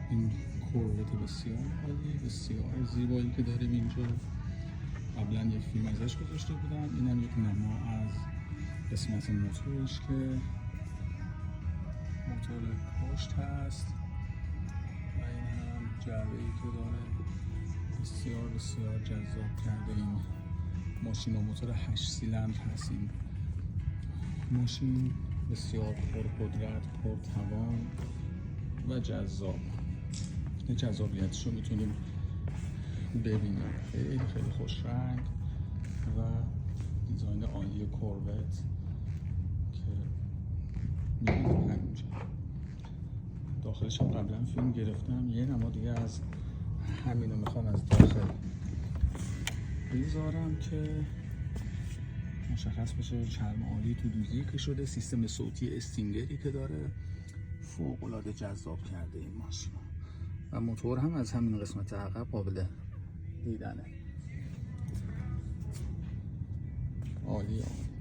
این کوروت بسیار عالی، بسیار زیبایی که داریم اینجا. قبلا یک فیلم ازش گذاشته بودم. اینم یک نما از قسمت موتورش که موتور پشت هست و این هم جعبه‌ای که داره. بسیار بسیار جذاب کرده این ماشین و موتور 8 سیلندر هست. این ماشین بسیار پرقدرت، پرتوان و جذاب. این جذابیتش رو میتونیم ببینیم. خیلی خیلی خوش رنگ و دیزاین عالی کوروت که میبینیم همینجا. داخلش هم قبلا فیلم گرفتم. یه نما دیگه از همین رو میخوام از داخل بذارم که مشخص بشه. چرم عالی تو دوزی که شده. سیستم صوتی استینگری که داره فوق العاده جذاب کرده این ماشین و موتور هم از همین قسمت عقب قابل دیدنه. عالی عالی.